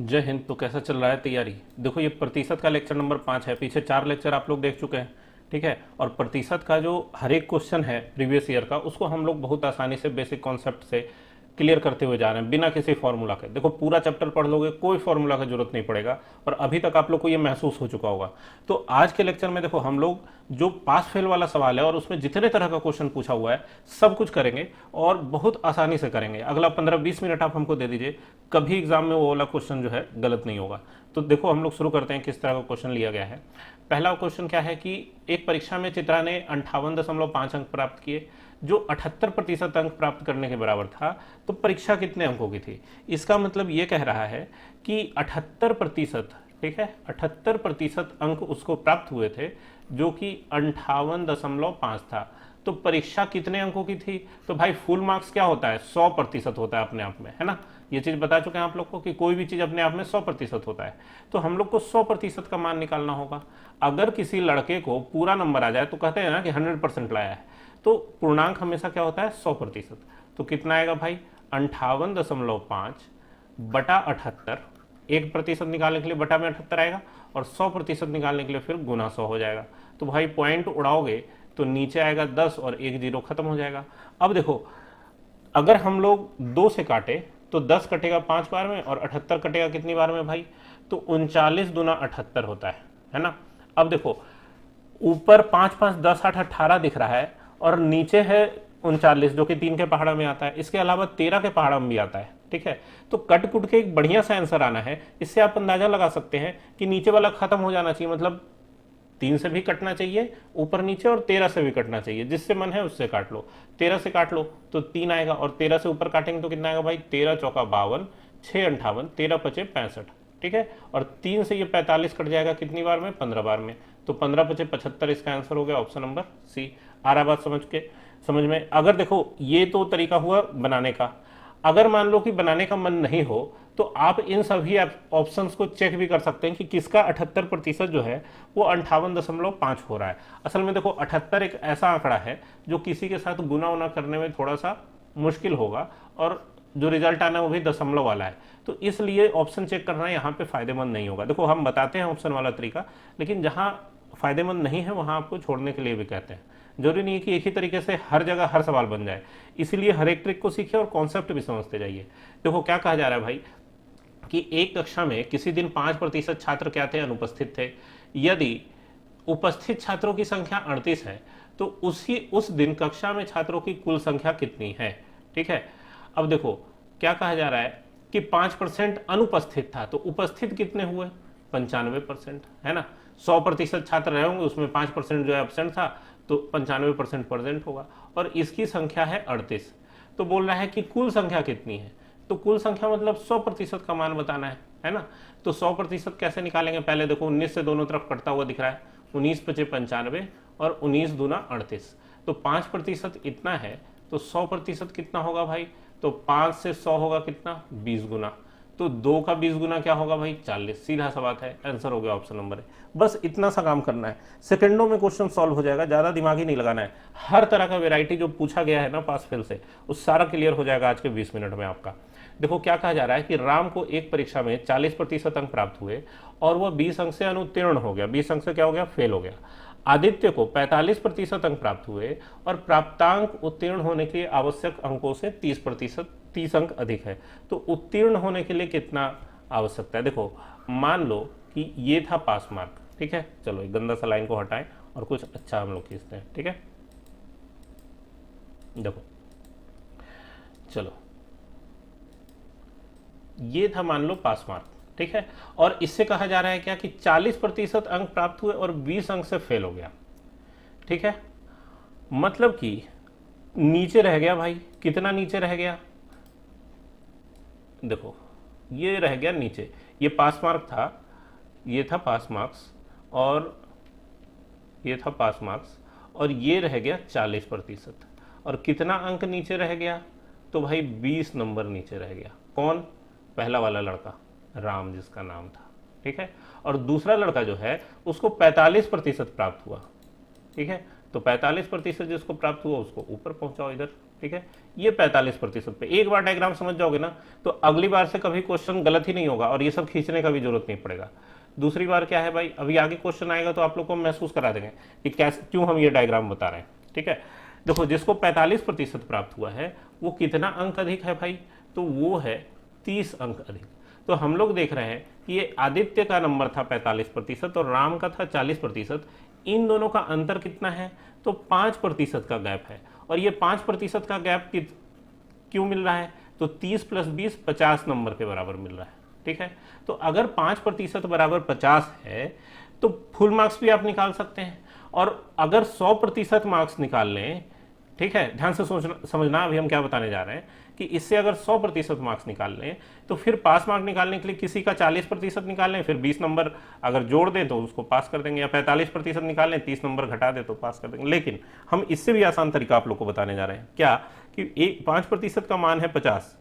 जय हिंद। तो कैसा चल रहा है तैयारी? देखो, ये प्रतिशत का लेक्चर नंबर 5 है। पीछे 4 लेक्चर आप लोग देख चुके हैं, ठीक है। और प्रतिशत का जो हर एक क्वेश्चन है प्रीवियस ईयर का, उसको हम लोग बहुत आसानी से बेसिक कॉन्सेप्ट से क्लियर करते हुए जा रहे हैं, बिना किसी फॉर्मूला के। देखो, पूरा चैप्टर पढ़ लोगे, कोई फॉर्मूला की जरूरत नहीं पड़ेगा, और अभी तक आप लोग को ये महसूस हो चुका होगा। तो आज के लेक्चर में देखो, हम लोग जो पास फेल वाला सवाल है और उसमें जितने तरह का क्वेश्चन पूछा हुआ है, सब कुछ करेंगे और बहुत आसानी से करेंगे। अगला 15-20 मिनट आप हमको दे दीजिए, कभी एग्जाम में वो वाला क्वेश्चन जो है गलत नहीं होगा। तो देखो, हम लोग शुरू करते हैं किस तरह का क्वेश्चन लिया गया है। पहला क्वेश्चन क्या है कि एक परीक्षा में चित्रा ने 58.5 अंक प्राप्त किए, जो 78% अंक प्राप्त करने के बराबर था। तो परीक्षा कितने अंकों की थी? इसका मतलब ये कह रहा है कि 78%, ठीक है, 78% अंक उसको प्राप्त हुए थे, जो कि 58.5 था। तो परीक्षा कितने अंकों की थी? तो भाई, फुल मार्क्स क्या होता है? 100% होता है अपने आप में, है ना। ये चीज बता चुके हैं आप लोग को कि कोई भी चीज अपने आप में 100% होता है। तो हम लोग को 100% का मान निकालना होगा। अगर किसी लड़के को पूरा नंबर आ जाए तो कहते हैं ना कि 100% लाया है, तो पूर्णांक हमेशा क्या होता है? 100%। तो कितना आएगा भाई? 58.5 बटा 78। 1% निकालने के लिए बटा में 78 आएगा, और 100% निकालने के लिए फिर गुना 100 हो जाएगा। तो भाई, पॉइंट उड़ाओगे तो नीचे आएगा 10 और एक जीरो खत्म हो जाएगा। अब देखो, अगर हम लोग 2 से काटे तो 10 कटेगा 5 बार में, और 78 कटेगा कितनी बार में भाई? तो 39 दूना 78 होता है ना। अब देखो, ऊपर 5 5 10 8 18 दिख रहा है, और नीचे है 39, जो कि 3 के पहाड़ा में आता है। इसके अलावा 13 के पहाड़ा में भी आता है, ठीक है। तो कट कुट के एक बढ़िया सा आंसर आना है। इससे आप अंदाजा लगा सकते हैं कि नीचे वाला खत्म हो जाना चाहिए, मतलब 3 से भी कटना चाहिए ऊपर नीचे, और 13 से भी कटना चाहिए। जिससे मन है उससे काट लो। 13 से काट लो तो 3 आएगा, और 13 से ऊपर काटेंगे तो कितना आएगा भाई? 13 चौका 52, 6 58, 13 पचे 65, ठीक है। और 3 से ये 45 कट जाएगा कितनी बार में? 15 बार में। तो 15 पचे 75 इसका आंसर हो गया, ऑप्शन नंबर सी। आ रहा बात समझ में? अगर देखो, ये तो तरीका हुआ बनाने का। अगर मान लो कि बनाने का मन नहीं हो, तो आप इन सभी ऑप्शंस को चेक भी कर सकते हैं कि किसका 78% जो है वो 58.5 हो रहा है। असल में देखो, 78 एक ऐसा आंकड़ा है जो किसी के साथ गुना उना करने में थोड़ा सा मुश्किल होगा, और जो रिजल्ट आना है वो भी दशमलव वाला है। तो इसलिए ऑप्शन चेक करना यहाँ पे फायदेमंद नहीं होगा। देखो, हम बताते हैं ऑप्शन वाला तरीका, लेकिन जहाँ फायदेमंद नहीं है वहाँ आपको छोड़ने के लिए भी कहते हैं। जरूरी नहीं है कि एक ही तरीके से हर जगह हर सवाल बन जाए। इसीलिए हर एक ट्रिक को सीखिए और कॉन्सेप्ट भी समझते जाइए। देखो, क्या कहा जा रहा है भाई कि एक कक्षा में किसी दिन 5% छात्र क्या थे? अनुपस्थित थे। यदि उपस्थित छात्रों की संख्या 38 है, तो उस दिन कक्षा में छात्रों की कुल संख्या कितनी है? ठीक है। अब देखो, क्या कहा जा रहा है कि 5% अनुपस्थित था, तो उपस्थित कितने हुए? 95%, है ना। 100% छात्र रहे होंगे, उसमें 5% जो है एब्सेंट था, तो 95% प्रेजेंट होगा। और इसकी संख्या है 38। तो बोल रहा है कि कुल संख्या कितनी है? तो कुल संख्या मतलब 100% का मान बताना है ना। तो 100% कैसे निकालेंगे? पहले देखो, 19 से दोनों तरफ कटता हुआ दिख रहा है। 19 पचे 95, और 19 दूना 38। तो 5% इतना है, तो 100% कितना होगा भाई? तो 5 से 100 होगा कितना? 20 गुना। तो 2 का 20 गुना क्या होगा भाई? 40। सीधा सा बात है, आंसर हो गया, ऑप्शन नंबर है। बस इतना सा काम करना है, सेकंडों में क्वेश्चन सॉल्व हो जाएगा। ज्यादा दिमाग ही नहीं लगाना है। हर तरह का वेराइटी जो पूछा गया है ना पास फेल से, उस सारा क्लियर हो जाएगा आज के 20 मिनट में आपका। देखो, क्या कहा जा रहा है कि राम को एक परीक्षा में 40% अंक प्राप्त हुए, और वह 20 अंक से अनुत्तीर्ण हो गया। 20 अंक से क्या हो गया? फेल हो गया। आदित्य को 45% अंक प्राप्त हुए, और प्राप्तांक उत्तीर्ण होने के लिए आवश्यक अंकों से 30 अंक अधिक है। तो उत्तीर्ण होने के लिए कितना आवश्यकता है? देखो, मान लो कि ये था पास मार्क, ठीक है। चलो, एक गंदा सा लाइन को हटाएं और कुछ अच्छा हम लोग खींचते हैं, ठीक है। देखो, चलो, ये था मान लो पास मार्क, ठीक है। और इससे कहा जा रहा है क्या कि 40% अंक प्राप्त हुए और 20 अंक से फेल हो गया, ठीक है। मतलब कि नीचे रह गया भाई। कितना नीचे रह गया? देखो, ये रह गया नीचे। ये पास मार्क था, ये था पास मार्क्स, और ये था पास मार्क्स, और ये रह गया 40%। और कितना अंक नीचे रह गया? तो भाई 20 नंबर नीचे रह गया। कौन? पहला वाला लड़का, राम जिसका नाम था, ठीक है। और दूसरा लड़का जो है उसको 45% प्राप्त हुआ, ठीक है। तो 45% जिसको प्राप्त हुआ उसको ऊपर पहुंचाओ इधर, ठीक है। ये 45% पे एक बार डायग्राम समझ जाओगे ना तो अगली बार से कभी क्वेश्चन गलत ही नहीं होगा और ये सब खींचने का भी जरूरत नहीं पड़ेगा। दूसरी बार क्या है भाई, अभी आगे क्वेश्चन आएगा तो आप लोग को महसूस करा देंगे कि कैसे क्यों हम ये डायग्राम बता रहे हैं, ठीक है। देखो जिसको 45% प्राप्त हुआ है वो कितना अंक अधिक है भाई, तो वो है 30 अंक अधिक। तो हम लोग देख रहे हैं कि ये आदित्य का नंबर था 45% और राम का था 40%। इन दोनों का अंतर कितना है, तो 5% का गैप है। और ये 5% का गैप क्यों मिल रहा है, तो 30 + 20 50 नंबर के बराबर मिल रहा है, ठीक है। तो अगर 5% बराबर 50 है तो फुल मार्क्स भी आप निकाल सकते हैं। और अगर 100% मार्क्स निकाल लें, ठीक है, ध्यान से समझना अभी हम क्या बताने जा रहे हैं कि इससे अगर 100% मार्क्स निकाल लें तो फिर पास मार्क निकालने के लिए किसी का 40% निकाल लें, फिर 20 नंबर अगर जोड़ दें तो उसको पास कर देंगे, या 45% निकाल लें 30 नंबर घटा दें तो पास कर देंगे। लेकिन हम इससे भी आसान तरीका आप लोग को बताने जा रहे हैं, क्या कि 5% का मान है 50,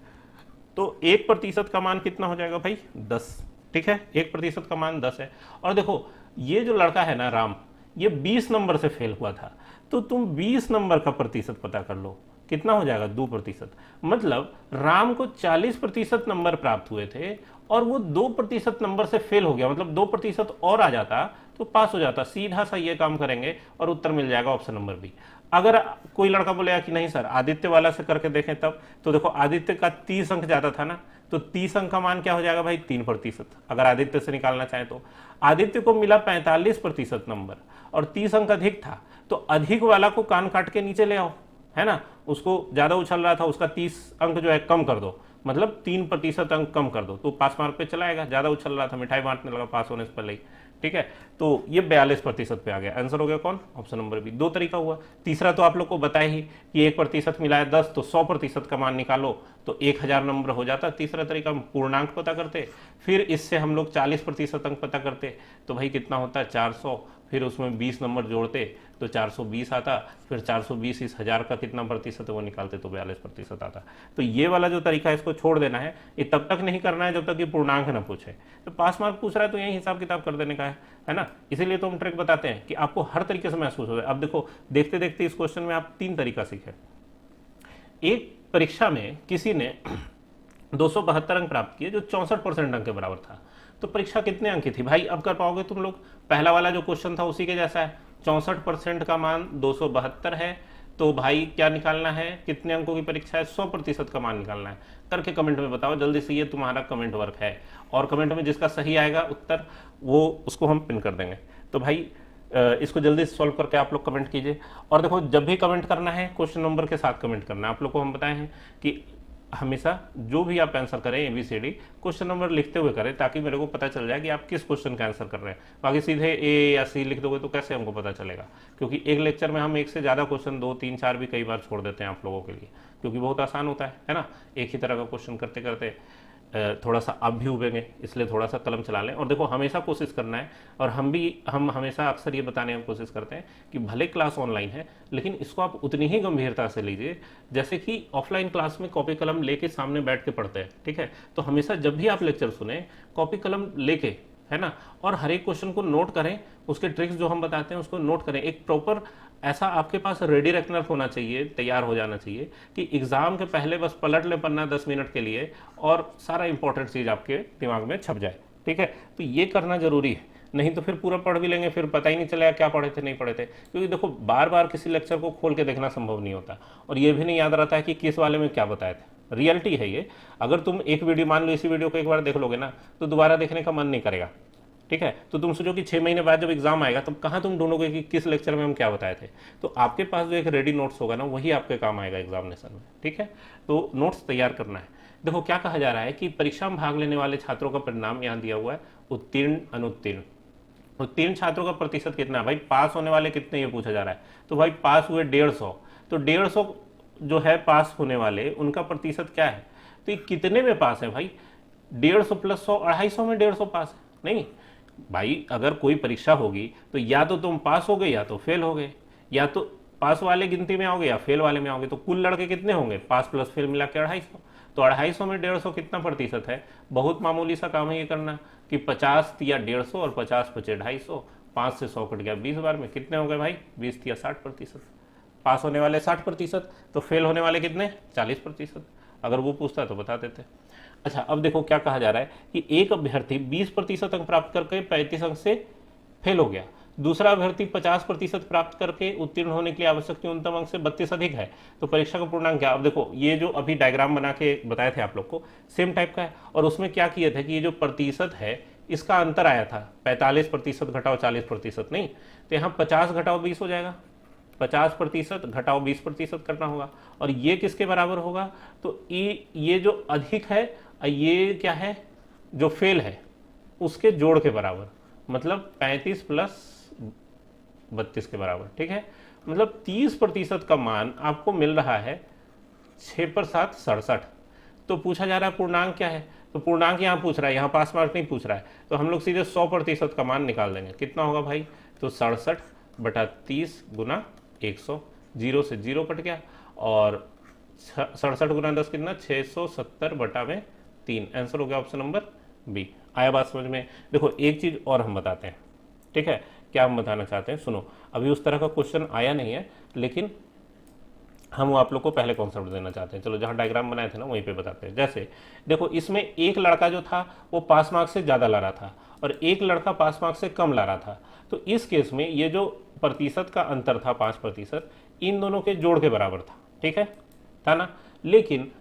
तो 1% का मान कितना हो जाएगा भाई 10, ठीक है। 1% का मान 10 है। और देखो ये जो लड़का है ना राम, ये 20 नंबर से फेल हुआ था, तो तुम 20 नंबर का प्रतिशत पता कर लो, कितना हो जाएगा 2%। मतलब राम को 40% नंबर प्राप्त हुए थे और वो 2% नंबर से फेल हो गया, मतलब 2% और आ जाता तो पास हो जाता। सीधा सा ये काम करेंगे और उत्तर मिल जाएगा ऑप्शन नंबर बी। अगर कोई लड़का बोलेगा कि नहीं सर आदित्य वाला से करके देखें तब, तो देखो आदित्य का 30 अंक ज्यादा था ना, तो 30 अंक का मान क्या हो जाएगा भाई 3%। अगर आदित्य से निकालना चाहे तो आदित्य को मिला 45% नंबर और 30 अंक अधिक था, तो अधिक वाला को कान काट के नीचे ले आओ, है ना। उसको ज्यादा उछल रहा था, उसका 30 अंक जो है कम कर दो, मतलब 3% अंक कम कर दो तो पास मार्क पे चला आएगा। ज्यादा उछल रहा था, मिठाई बांटने लगा पास होने से पहले ही, ठीक है। तो ये 42% पे आ गया, आंसर हो गया कौन, ऑप्शन नंबर बी। 2 तरीका हुआ। तीसरा तो आप लोग को बताया ही कि 1% मिला है 10, तो 100% का मान निकालो तो 1000 नंबर हो जाता। तीसरा तरीका हम पूर्णांक पता करते, फिर इससे हम लोग 40% अंक पता करते, तो भाई कितना होता है 400, फिर उसमें 20 नंबर जोड़ते तो 420 आता, फिर 420 इस 1000 का कितना प्रतिशत है वो निकालते तो 42% आता। तो ये वाला जो तरीका है इसको छोड़ देना है, ये तब तक नहीं करना है जब तक ये पूर्णांक ना पूछे। तो पास मार्क पूछ रहा है तो यही हिसाब किताब कर देने का है ना। इसीलिए तो हम ट्रिक बताते हैं कि आपको हर तरीके से महसूस हो जाए। अब देखो देखते देखते इस क्वेश्चन में आप 3 तरीका सीखे। एक परीक्षा में किसी ने 272 अंक प्राप्त किए जो 64% अंक के बराबर था, तो परीक्षा कितने अंक की थी भाई, अब कर पाओगे तुम लोग। पहला वाला जो क्वेश्चन था उसी के जैसा है, 64% का मान 272 है, तो भाई क्या निकालना है, कितने अंकों की परीक्षा है, 100% का मान निकालना है। करके कमेंट में बताओ जल्दी से, ये तुम्हारा कमेंट वर्क है। और कमेंट में जिसका सही आएगा उत्तर वो उसको हम पिन कर देंगे। तो भाई इसको जल्दी सॉल्व करके आप लोग कमेंट कीजिए। और देखो जब भी कमेंट करना है क्वेश्चन नंबर के साथ कमेंट करना है। आप लोग को हम बताए हैं कि हमेशा जो भी आप आंसर करें ABCD क्वेश्चन नंबर लिखते हुए करें, ताकि मेरे को पता चल जाए कि आप किस क्वेश्चन का आंसर कर रहे हैं। बाकी सीधे A या C लिख दोगे तो कैसे हमको पता चलेगा, क्योंकि एक लेक्चर में हम एक से ज़्यादा क्वेश्चन 2, 3, 4 भी कई बार छोड़ देते हैं आप लोगों के लिए, क्योंकि बहुत आसान होता है ना। एक ही तरह का क्वेश्चन करते करते थोड़ा सा आप भी उबेंगे, इसलिए थोड़ा सा कलम चला लें। और देखो हमेशा कोशिश करना है, और हम हमेशा अक्सर ये बताने की कोशिश करते हैं कि भले क्लास ऑनलाइन है लेकिन इसको आप उतनी ही गंभीरता से लीजिए जैसे कि ऑफलाइन क्लास में कॉपी कलम लेके सामने बैठ के पढ़ते हैं, ठीक है। तो हमेशा जब भी आप लेक्चर सुने कॉपी कलम लेके, है ना, और हर एक क्वेश्चन को नोट करें, उसके ट्रिक्स जो हम बताते हैं उसको नोट करें। एक प्रॉपर ऐसा आपके पास रेडी रखना होना चाहिए, तैयार हो जाना चाहिए कि एग्जाम के पहले बस पलट ले पन्ना 10 मिनट के लिए और सारा इंपॉर्टेंट चीज आपके दिमाग में छप जाए, ठीक है। तो ये करना जरूरी है, नहीं तो फिर पूरा पढ़ भी लेंगे फिर पता ही नहीं चलेगा क्या पढ़े थे नहीं पढ़े थे। क्योंकि देखो बार बार किसी लेक्चर को खोल के देखना संभव नहीं होता, और ये भी नहीं याद रहता है कि किस वाले में क्या बताए थे। रियलिटी है ये। अगर तुम एक वीडियो, मान लो इसी वीडियो को एक बार देख लोगे ना तो दोबारा देखने का मन नहीं करेगा, ठीक है। तो तुम सोचो कि 6 महीने बाद जब एग्जाम आएगा तब कहाँ तुम ढूंढोगे कि किस लेक्चर में हम क्या बताए थे। तो आपके पास जो एक रेडी नोट्स होगा ना वही आपके काम आएगा एग्जामिनेशन में, ठीक है। तो नोट्स तैयार करना है। देखो क्या कहा जा रहा है कि परीक्षा में भाग लेने वाले छात्रों का परिणाम यहाँ दिया हुआ है, उत्तीर्ण अनुत्तीर्ण। उत्तीर्ण छात्रों का प्रतिशत कितना है भाई, पास होने वाले कितने ये पूछा जा रहा है। तो भाई पास हुए 150, तो 150 जो है पास होने वाले उनका प्रतिशत क्या है, तो ये कितने में पास है भाई, 150 + 100 250 में 150 पास है। नहीं भाई, अगर कोई परीक्षा होगी तो या तो तुम पास हो गए या तो फेल हो गए, या तो पास वाले गिनती में आओगे या फेल वाले में आओगे। तो कुल लड़के कितने होंगे, पास प्लस फेल मिला के 250, तो 250 में 150 कितना प्रतिशत है। बहुत मामूली सा काम है ये करना कि 50 या 150 और 50 बचे 250, 5 से 100 कट गया 20 बार में, कितने हो गए भाई 20 या 60%। पास होने वाले 60%, तो फेल होने वाले कितने 40%। अगर वो पूछता तो बता देते। अच्छा अब देखो क्या कहा जा रहा है कि एक अभ्यर्थी 20% अंक प्राप्त करके 35 अंक से फेल हो गया, दूसरा अभ्यर्थी 50% प्राप्त करके उत्तीर्ण होने के लिए आवश्यक न्यूनतम अंक से 32 अधिक है, तो परीक्षा का पूर्णांक क्या। अब देखो ये जो अभी डायग्राम बना के बताए थे आप लोग को सेम टाइप का है, और उसमें क्या किए थे कि ये जो प्रतिशत है इसका अंतर आया था 45% घटाओ 40%, नहीं तो यहाँ 50 घटाओ 20 हो जाएगा, 50% घटाओ 20% करना होगा, और ये किसके बराबर होगा, तो ये जो अधिक है ये क्या है जो फेल है उसके जोड़ के बराबर, मतलब 35 प्लस 32 के बराबर, ठीक है। मतलब 30% का मान आपको मिल रहा है 6 पर 7 67। तो पूछा जा रहा है पूर्णांक क्या है, तो पूर्णांक यहाँ पूछ रहा है, यहाँ पास मार्क नहीं पूछ रहा है, तो हम लोग सीधे 100% का मान निकाल देंगे। कितना होगा भाई, तो 67/30 गुना 100, 0 से 0 कट गया, और 67 गुना 10 कितना 670/3, आंसर हो गया ऑप्शन नंबर बी। आया बात समझ में। देखो एक चीज और हम बताते हैं, ठीक है, क्या हम बताना चाहते हैं सुनो। अभी उस तरह का क्वेश्चन आया नहीं है, लेकिन हम आप लोग को पहले कॉन्सेप्ट देना चाहते हैं। चलो जहां डायग्राम बनाए थे ना वहीं पे बताते हैं। जैसे देखो इसमें एक लड़का जो था वो पास मार्क्स से ज़्यादा ला रहा था और एक लड़का पास मार्क्स से कम ला रहा था, तो इस केस में ये जो प्रतिशत का अंतर था 5%, इन दोनों के जोड़ के बराबर था, ठीक है, था ना। लेकिन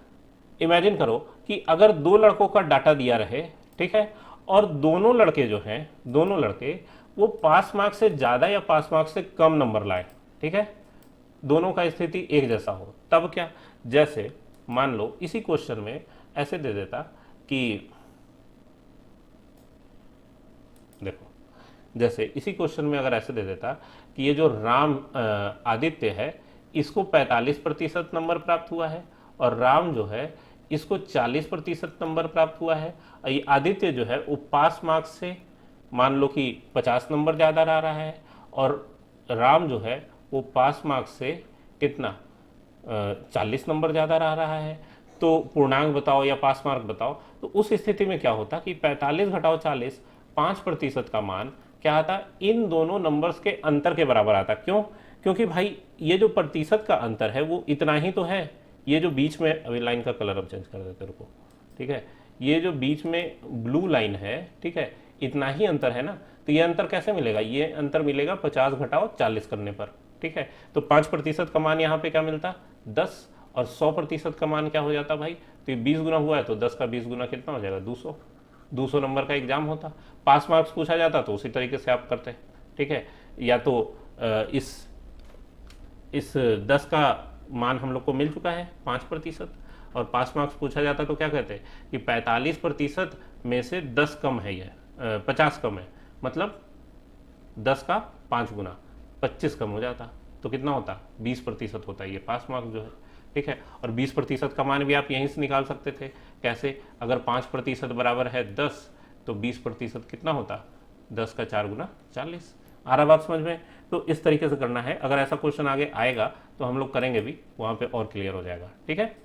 इमेजिन करो कि अगर दो लड़कों का डाटा दिया रहे, ठीक है, और दोनों लड़के जो हैं, दोनों लड़के वो पास मार्क्स से ज़्यादा या पास मार्क्स से कम नंबर लाए, ठीक है, दोनों का स्थिति एक जैसा हो, तब क्या। जैसे मान लो इसी क्वेश्चन में ऐसे दे देता कि देखो, जैसे इसी क्वेश्चन में अगर ऐसे दे देता कि ये जो राम आदित्य है इसको 45% नंबर प्राप्त हुआ है, और राम जो है इसको 40% नंबर प्राप्त हुआ है, और ये आदित्य जो है वो पास मार्क्स से मान लो कि 50 नंबर ज़्यादा ला रहा है, और राम जो है वो पास मार्क्स से कितना 40 नंबर ज़्यादा रहा है, तो पूर्णांक बताओ या पास मार्क बताओ। तो उस स्थिति में क्या होता कि 45 घटाओ 40, 5% का मान क्या आता, इन दोनों नंबर्स के अंतर के बराबर आता। क्यों, क्योंकि भाई ये जो प्रतिशत का अंतर है वो इतना ही तो है, ये जो बीच में, अभी लाइन का कलर हम चेंज कर देते हैं, रुको, ठीक है, ये जो बीच में ब्लू लाइन है, ठीक है, इतना ही अंतर है ना, तो ये अंतर कैसे मिलेगा, ये अंतर मिलेगा 50 घटाओ 40 करने पर, ठीक है। तो 5% का मान यहाँ पे क्या मिलता 10, और 100% का मान क्या हो जाता भाई, तो ये 20 गुना हुआ है, तो 10 का 20 गुना कितना हो जाएगा 200। 200 नंबर का एग्जाम होता, पास मार्क्स पूछा जाता तो उसी तरीके से आप करते, ठीक है। या तो इस 10 का मान हम लोग को मिल चुका है 5%, और पास मार्क्स पूछा जाता तो क्या कहते हैं कि 45% में से 10 कम है, ये 50 कम है, मतलब 10 का 5 गुना 25 कम हो जाता, तो कितना होता 20% होता है ये पास मार्क्स जो है, ठीक है। और 20% का मान भी आप यहीं से निकाल सकते थे, कैसे, अगर 5% बराबर है 10, तो 20% कितना होता 10 का 4 गुना 40। आ रहा बात समझ में। तो इस तरीके से करना है, अगर ऐसा क्वेश्चन आगे आएगा तो हम लोग करेंगे भी, वहां पे और क्लियर हो जाएगा, ठीक है।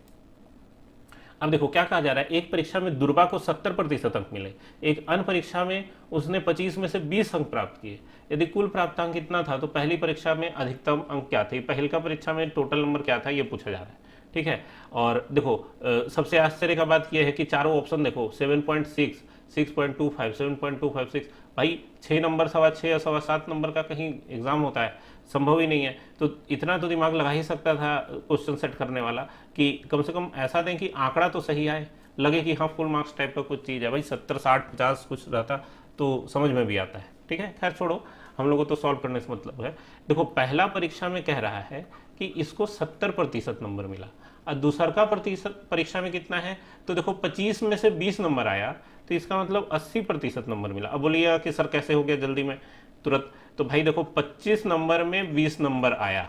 अब देखो क्या कहा जा रहा है, एक परीक्षा में दुर्गा को 70% अंक मिले, एक अन्य परीक्षा में उसने 25 में से 20 अंक प्राप्त किए। यदि कुल प्राप्तांक कितना था, तो पहली परीक्षा में अधिकतम अंक क्या थे, पहली का परीक्षा में टोटल नंबर क्या था, ये पूछा जा रहा है, ठीक है। और देखो सबसे आश्चर्य का बात यह है कि चारों ऑप्शन देखो 7.6, 6.25, 7.256, भाई 6 नंबर 6.25 या 7.25 नंबर का कहीं एग्जाम होता है, संभव ही नहीं है। तो इतना तो दिमाग लगा ही सकता था क्वेश्चन सेट करने वाला कि कम से कम ऐसा दें कि आंकड़ा तो सही आए, लगे कि हाँ फुल मार्क्स टाइप का कुछ चीज़ है। भाई 70, 60, 50 कुछ रहता तो समझ में भी आता है, ठीक है। खैर छोड़ो, हम लोगों को सॉल्व करने से मतलब है। देखो पहला परीक्षा में कह रहा है कि इसको 70% नंबर मिला, और दूसरा का परीक्षा में कितना है, तो देखो 25 में से 20 नंबर आया, तो इसका मतलब 80% नंबर मिला। अब बोलिएगा कि सर कैसे हो गया जल्दी में तुरंत, तो भाई देखो 25 नंबर में 20 नंबर आया,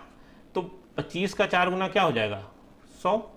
तो 25 का 4 गुना क्या हो जाएगा 100,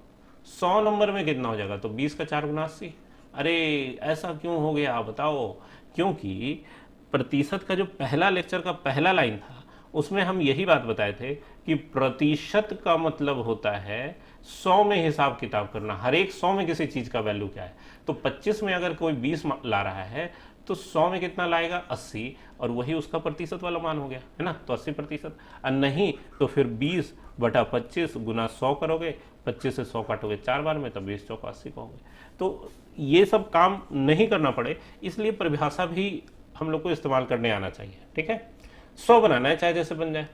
100 नंबर में कितना हो जाएगा, तो 20 का 4 गुना 80। अरे ऐसा क्यों हो गया बताओ, क्योंकि प्रतिशत का जो पहला लेक्चर का पहला लाइन था उसमें हम यही बात बताए थे कि प्रतिशत का मतलब होता है 100 में हिसाब किताब करना, हर एक 100 में किसी चीज का वैल्यू क्या है। तो 25 में अगर कोई 20 ला रहा है तो 100 में कितना लाएगा 80, और वही उसका प्रतिशत वाला मान हो गया, है ना। तो 80%। और नहीं तो फिर 20/25 गुना 100 करोगे, 25 से 100 काटोगे 4 बार में, तब 20 चौक 80 कहोगे। तो ये सब काम नहीं करना पड़े, इसलिए परिभाषा भी हम लोग को इस्तेमाल करने आना चाहिए, ठीक है। 100 बनाना है चाहे जैसे बन जाए।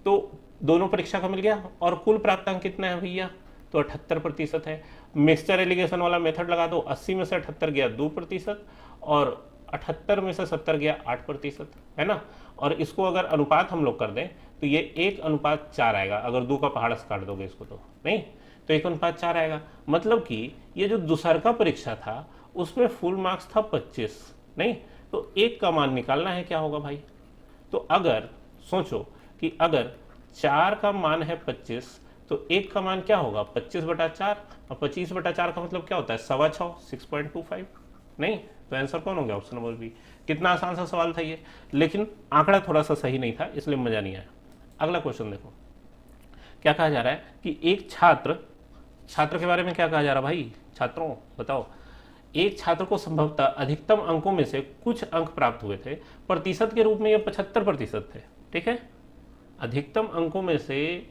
तो दोनों परीक्षा का मिल गया। और कुल प्राप्तांक कितना है भैया, तो 78% है। मिक्सचर एलिगेशन वाला मेथड लगा दो, 80 में से 78 गया 2%, और 78 में से 70 गया 8%, है ना। और इसको अगर अनुपात हम लोग कर दें तो ये 1:4 आएगा, अगर 2 का पहाड़ काट दोगे इसको तो नहीं, तो 1:4 आएगा। मतलब कि ये जो दूसर का परीक्षा था उसमें फुल मार्क्स था 25, नहीं तो 1 का मान निकालना है, क्या होगा भाई। तो अगर सोचो कि अगर 4 का मान है 25 तो 1 का मान क्या होगा 25/4, और 25/4 का मतलब क्या होता है 6.25, 6.25, नहीं। तो आंसर कौन हो गया, ऑप्शन नंबर बी। कितना आसान सा सवाल था ये, लेकिन आंकड़ा थोड़ा सा सही नहीं था, इसलिए मजा नहीं आया। अगला क्वेश्चन देखो, क्या कहा जा रहा है कि एक छात्र के बारे में क्या कहा जा रहा है भाई, छात्रों बताओ। एक छात्र को संभवतः अधिकतम अंकों में से कुछ अंक प्राप्त हुए थे, प्रतिशत के रूप में ये 75% थे, ठीक है। अधिकतम अंकों में से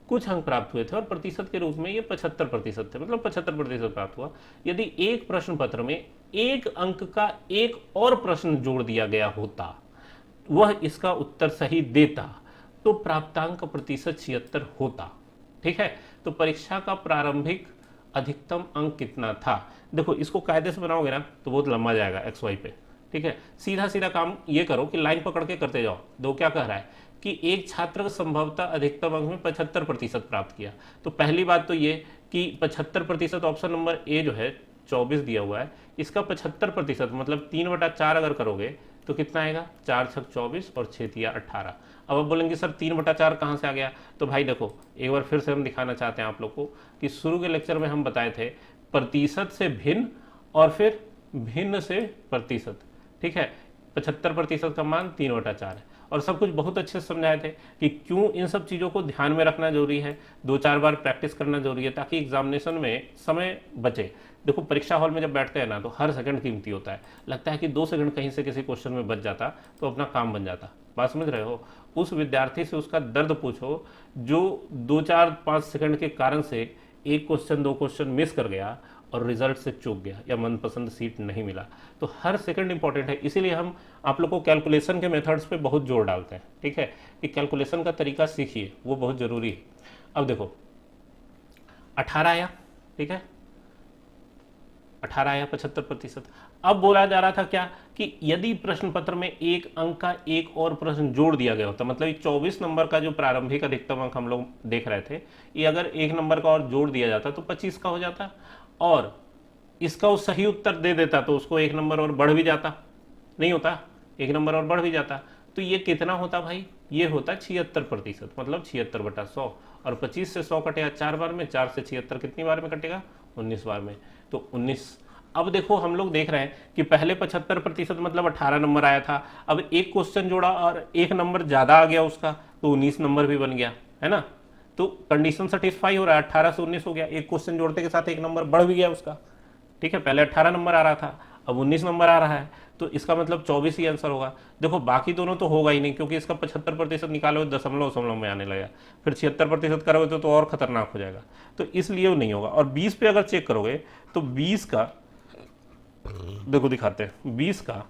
कुछ अंक प्राप्त हुए थे और प्रतिशत के रूप में ये 75% थे, मतलब 75% प्राप्त हुआ। यदि एक प्रश्न पत्र में एक अंक का एक और प्रश्न जोड़ दिया गया होता, वह इसका उत्तर सही देता, तो प्राप्तांक प्रतिशत 76 होता, ठीक है। तो परीक्षा का प्रारंभिक अधिकतम अंक कितना था। देखो इसको कायदे से बनाओगे ना तो बहुत लंबा जाएगा एक्स वाई पे, ठीक है। सीधा सीधा काम ये करो कि लाइन पकड़ के करते जाओ। दो क्या कह रहा है कि एक छात्र संभवतः अधिकतम अंक में 75% प्राप्त किया। तो पहली बात तो ये कि 75%, ऑप्शन नंबर ए जो है 24 दिया हुआ है, इसका 75% मतलब 3/4 अगर करोगे तो कितना आएगा, 4 × 6 = 24 और 6 × 3 = 18। अब आप बोलेंगे सर 3/4 कहाँ से आ गया, तो भाई देखो एक बार फिर से हम दिखाना चाहते हैं आप लोग को कि शुरू के लेक्चर में हम बताए थे प्रतिशत से भिन्न और फिर भिन्न से प्रतिशत, ठीक है। 75% का मान 3/4 है, और सब कुछ बहुत अच्छे से समझाए थे कि क्यों इन सब चीज़ों को ध्यान में रखना जरूरी है, 2-4 बार प्रैक्टिस करना जरूरी है, ताकि एग्जामिनेशन में समय बचे। देखो परीक्षा हॉल में जब बैठते हैं ना तो हर सेकंड कीमती होता है, लगता है कि 2 सेकंड कहीं से किसी क्वेश्चन में बच जाता तो अपना काम बन जाता। बात समझ रहे हो। उस विद्यार्थी से उसका दर्द पूछो जो 2-4-5 सेकंड के कारण से एक क्वेश्चन 2 क्वेश्चन मिस कर गया और रिजल्ट से चूक गया या मनपसंद सीट नहीं मिला। तो हर सेकंड इंपॉर्टेंट है, इसीलिए हम आप लोग को कैलकुलेशन के मेथड्स पे बहुत जोर डालते हैं, ठीक है, कि कैलकुलेशन का तरीका सीखिए, वो बहुत जरूरी है। अब देखो 18 आया, ठीक है, 18 आया 75%। अब बोला जा रहा था क्या कि यदि प्रश्न पत्र में एक अंक का एक और प्रश्न जोड़ दिया गया होता, मतलब 24 नंबर का जो प्रारंभिक अधिकतम अंक हम लोग देख रहे थे, ये अगर एक नंबर का और जोड़ दिया जाता तो 25 का हो जाता, और इसका वो सही उत्तर दे देता तो उसको 1 नंबर और बढ़ भी जाता, नहीं होता 1 नंबर और बढ़ भी जाता। तो ये कितना होता भाई, ये होता 76%, मतलब 76/100, और 25 से 100 कटेगा 4 बार में, 4 से 76 कितनी बार में कटेगा 19 बार में, तो 19। अब देखो हम लोग देख रहे हैं कि पहले 75% मतलब 18 नंबर आया था, अब एक क्वेश्चन जोड़ा और 1 नंबर ज्यादा आ गया उसका, तो 19 नंबर भी बन गया, है ना। तो कंडीशन सेटिस्फाई हो रहा है, 18 से 19 हो गया, एक क्वेश्चन जोड़ते के साथ 1 नंबर बढ़ भी गया उसका, ठीक है। पहले 18 नंबर आ रहा था, अब 19 नंबर आ रहा है, तो इसका मतलब 24 ही आंसर होगा। देखो बाकी दोनों तो होगा ही नहीं, क्योंकि इसका 75% निकालो दशमलव में आने लगा, फिर 76% करोगे तो और खतरनाक हो जाएगा, तो इसलिए वो नहीं होगा। और 20 पे अगर चेक करोगे तो 20 का देखो दिखाते हैं, 20 का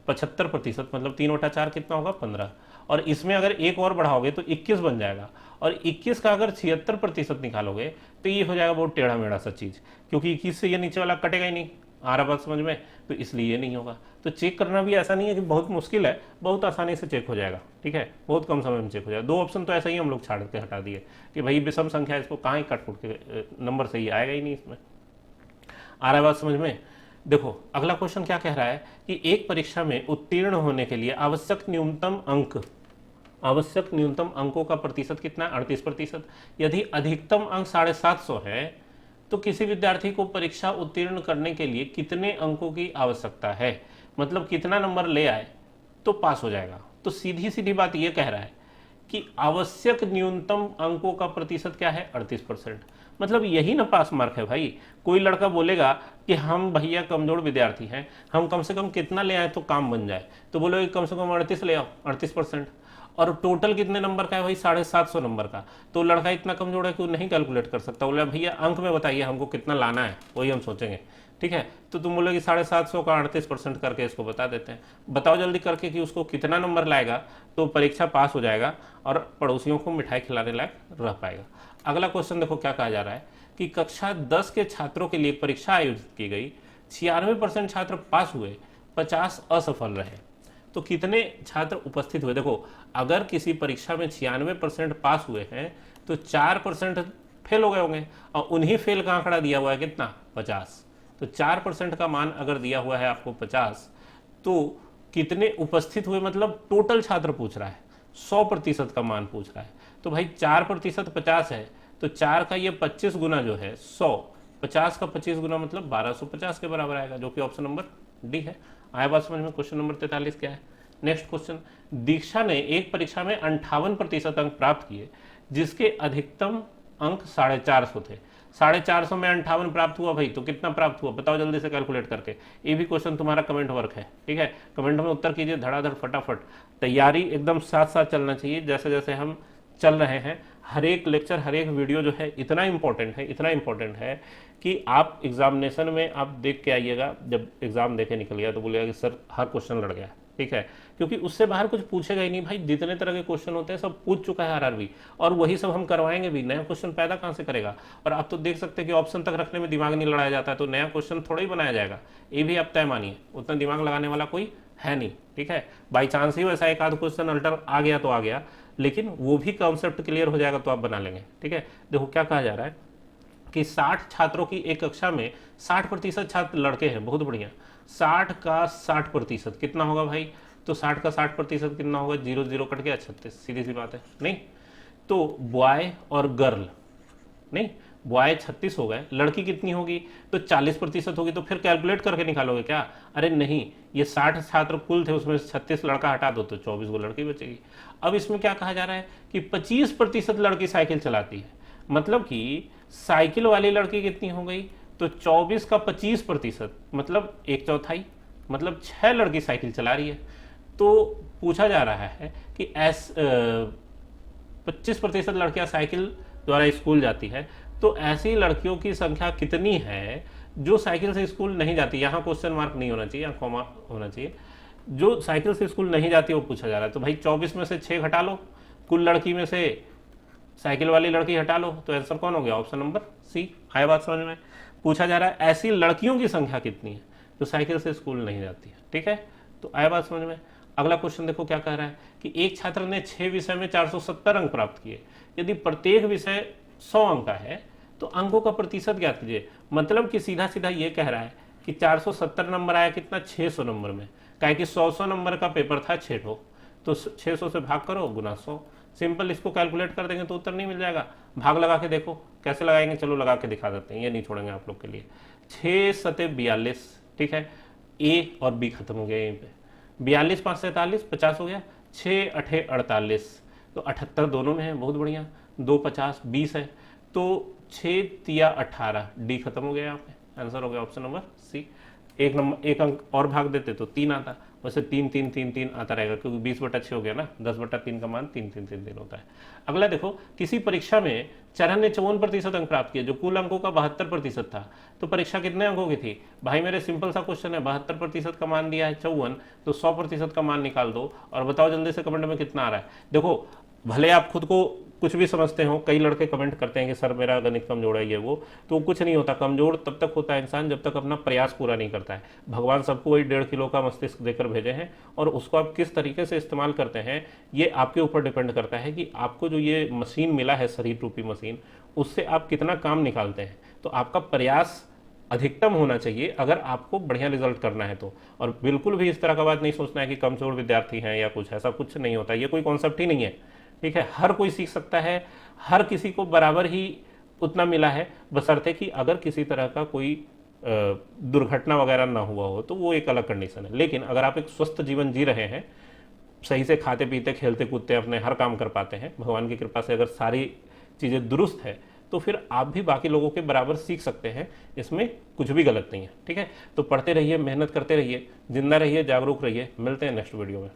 75% मतलब 3/4 कितना होगा 15, और इसमें अगर एक और बढ़ाओगे तो 21 बन जाएगा, और 21 का अगर 76% निकालोगे तो ये हो जाएगा बहुत टेढ़ा मेढ़ा सा चीज, क्योंकि 21 से ये नीचे वाला कटेगा ही नहीं, आ रहा बात समझ में, तो इसलिए ये नहीं होगा। तो चेक करना भी ऐसा नहीं है कि बहुत मुश्किल है, बहुत आसानी से चेक हो जाएगा, ठीक है, बहुत कम समय में चेक हो जाएगा। 2 ऑप्शन तो ऐसा ही हम लोग छाड़ के हटा दिए कि भाई विषम संख्या, इसको कहाँ ही काट फूट के नंबर सही आएगा ही नहीं, इसमें आ रहा है बात समझ में। देखो अगला क्वेश्चन क्या कह रहा है कि एक परीक्षा में उत्तीर्ण होने के लिए आवश्यक न्यूनतम अंकों का प्रतिशत कितना है, 38%। यदि अधिकतम अंक 750 है तो किसी विद्यार्थी को परीक्षा उत्तीर्ण करने के लिए कितने अंकों की आवश्यकता है, मतलब कितना नंबर ले आए तो पास हो जाएगा। तो सीधी सीधी बात यह कह रहा है कि आवश्यक न्यूनतम अंकों का प्रतिशत क्या है 38%। मतलब यही ना पास मार्क है भाई। कोई लड़का बोलेगा कि हम भैया कमजोर विद्यार्थी हैं, हम कम से कम कितना ले आए तो काम बन जाए, तो बोलोगे कम से कम 38 ले आओ, 38%। और टोटल कितने नंबर का है भाई 750 नंबर का, तो लड़का इतना कमजोर है कि वो नहीं कैलकुलेट कर सकता। बोले भैया अंक में बताइए हमको कितना लाना है, वही हम सोचेंगे, ठीक है। तो तुम बोलोगे 750 का 38% करके इसको बता देते हैं। बताओ जल्दी करके कि उसको कितना नंबर लाएगा तो परीक्षा पास हो जाएगा और पड़ोसियों को मिठाई खिलाने लायक रह पाएगा। अगला क्वेश्चन देखो क्या कहा जा रहा है कि कक्षा 10 के छात्रों के लिए परीक्षा आयोजित की गई, 96% छात्र पास हुए, 50 असफल रहे, तो कितने छात्र उपस्थित हुए। देखो अगर किसी परीक्षा में 96% पास हुए हैं तो 4% फेल हो गए होंगे, और उन्हीं फेल का आंकड़ा दिया हुआ है कितना 50, तो 4% का मान अगर दिया हुआ है आपको 50, तो कितने उपस्थित हुए, मतलब टोटल छात्र पूछ रहा है, 100% का मान पूछ रहा है। तो भाई 4% 50 है, तो 4 का ये 25 गुना जो है 100, 50 का 25 गुना मतलब 1250 के बराबर आएगा, जो कि ऑप्शन नंबर डी है। आया बात समझ में। क्वेश्चन नंबर 43 क्या है। नेक्स्ट क्वेश्चन, दीक्षा ने एक परीक्षा में 58% अंक प्राप्त किए जिसके अधिकतम अंक 450 थे। 450 में 58 प्राप्त हुआ भाई, तो कितना प्राप्त हुआ बताओ जल्दी से कैलकुलेट करके। ये भी क्वेश्चन तुम्हारा कमेंट वर्क है, ठीक है। कमेंट में उत्तर कीजिए धड़ाधड़ फटाफट, तैयारी एकदम साथ साथ चलना चाहिए जैसे जैसे हम चल रहे हैं। हर एक लेक्चर हर एक वीडियो जो है इतना इंपॉर्टेंट है, इतना इंपॉर्टेंट है कि आप एग्जामिनेशन में आप देख के आइएगा, जब एग्जाम देके निकल गया तो बोलिएगा कि सर हर क्वेश्चन लड़ गया, ठीक है। क्योंकि उससे बाहर कुछ पूछेगा ही नहीं भाई, जितने तरह के क्वेश्चन होते हैं सब पूछ चुका है आरआरबी, और वही सब हम करवाएंगे भी, नया क्वेश्चन पैदा कहाँ से करेगा। और आप तो देख सकते हैं कि ऑप्शन तक रखने में दिमाग नहीं लड़ाया जाता है, तो नया क्वेश्चन थोड़ा ही बनाया जाएगा, ये भी आप तय मानिए, उतना दिमाग लगाने वाला कोई है नहीं, ठीक है। बाई चांस ही वैसा एक आध क्वेश्चन अल्टर आ गया तो आ गया, लेकिन वो भी कॉन्सेप्ट क्लियर हो जाएगा तो आप बना लेंगे, ठीक है। देखो क्या कहा जा रहा है कि 60 छात्रों की एक कक्षा में 60% छात्र लड़के हैं, बहुत बढ़िया। 60 का 60% कितना होगा भाई, तो 60 का 60% कितना होगा, 0 0 कट गया 36, सीधी सी बात है नहीं। तो बॉय और गर्ल, नहीं बॉय 36 हो गए, लड़की कितनी होगी तो 40% होगी, तो फिर कैलकुलेट करके निकालोगे क्या। अरे नहीं, ये 60 छात्र कुल थे, उसमें 36 लड़का हटा दो तो 24 को लड़की बचेगी। अब इसमें क्या कहा जा रहा है कि 25% लड़की साइकिल चलाती है, मतलब कि साइकिल वाली लड़की कितनी हो गई, तो 24 का 25% मतलब 1/4, मतलब 6 लड़की साइकिल चला रही है। तो पूछा जा रहा है कि 25% लड़कियां साइकिल द्वारा स्कूल जाती है, तो ऐसी लड़कियों की संख्या कितनी है जो साइकिल से स्कूल नहीं जाती। यहाँ क्वेश्चन मार्क नहीं होना चाहिए, यहाँ कॉमा होना चाहिए। जो साइकिल से स्कूल नहीं जाती वो पूछा जा रहा है, तो भाई 24 में से 6 घटा लो, कुल लड़की में से साइकिल वाली लड़की हटा लो, तो आंसर कौन हो गया, ऑप्शन नंबर सी। आया बात समझ में। पूछा जा रहा है ऐसी लड़कियों की संख्या कितनी है जो साइकिल से स्कूल नहीं जाती है, ठीक है। तो आया बात समझ में। अगला क्वेश्चन देखो क्या कह रहा है कि एक छात्र ने 6 विषय में 470 अंक प्राप्त किए, यदि प्रत्येक विषय 100 अंक का है तो अंकों का प्रतिशत ज्ञात कीजिए। मतलब कि सीधा सीधा ये कह रहा है कि 470 नंबर आया कितना 600 नंबर में, क्या कि 100 नंबर का पेपर था 6 ठो, तो 600 से भाग करो गुना 100, सिंपल इसको कैलकुलेट कर देंगे तो उत्तर नहीं मिल जाएगा। भाग लगा के देखो कैसे लगाएंगे, चलो लगा के दिखा देते हैं, ये नहीं छोड़ेंगे आप लोग के लिए। 6 सते 42, ठीक है, ए और बी खत्म हो गया यहीं पे। 42 5 से 43 50 हो गया, 6 8 48, तो 78 दोनों में है, बहुत बढ़िया। 2 50 20 है, तो 6 तिया 18, डी खत्म हो गया यहाँ पे, आंसर हो गया ऑप्शन नंबर सी। एक अंक और भाग देते तो 3 आता, वैसे 3 3 3 3 आता रहेगा क्योंकि 20/6 हो गया ना, 10/3 का मान 3 3 3 3 होता है। अगला देखो, किसी परीक्षा में चरण ने 54% अंक प्राप्त किए जो कुल अंकों का 72% था, तो परीक्षा कितने अंकों की थी भाई। मेरे सिंपल सा क्वेश्चन है, 72% का मान दिया है 54, तो 100% का मान निकाल दो और बताओ जल्दी से कमेंट में कितना आ रहा है। देखो भले आप खुद को कुछ भी समझते हो, कई लड़के कमेंट करते हैं कि सर मेरा गणित कमजोर है, ये वो, तो कुछ नहीं होता। कमजोर तब तक होता है इंसान जब तक अपना प्रयास पूरा नहीं करता है। भगवान सबको वही 1.5 किलो का मस्तिष्क देकर भेजे हैं, और उसको आप किस तरीके से इस्तेमाल करते हैं ये आपके ऊपर डिपेंड करता है कि आपको जो ये मशीन मिला है, शरीर रूपी मशीन, उससे आप कितना काम निकालते हैं। तो आपका प्रयास अधिकतम होना चाहिए अगर आपको बढ़िया रिजल्ट करना है तो। और बिल्कुल भी इस तरह का बात नहीं सोचना है कि कमजोर विद्यार्थी हैं या कुछ, ऐसा कुछ नहीं होता, ये कोई कॉन्सेप्ट ही नहीं है, ठीक है। हर कोई सीख सकता है, हर किसी को बराबर ही उतना मिला है, बशर्ते कि अगर किसी तरह का कोई दुर्घटना वगैरह ना हुआ हो तो वो एक अलग कंडीशन है। लेकिन अगर आप एक स्वस्थ जीवन जी रहे हैं सही से खाते पीते खेलते कूदते अपने हर काम कर पाते हैं, भगवान की कृपा से अगर सारी चीज़ें दुरुस्त है तो फिर आप भी बाकी लोगों के बराबर सीख सकते हैं, इसमें कुछ भी गलत नहीं है। ठीक है, तो पढ़ते रहिए, मेहनत करते रहिए, जिंदा रहिए, जागरूक रहिए। मिलते हैं नेक्स्ट वीडियो में।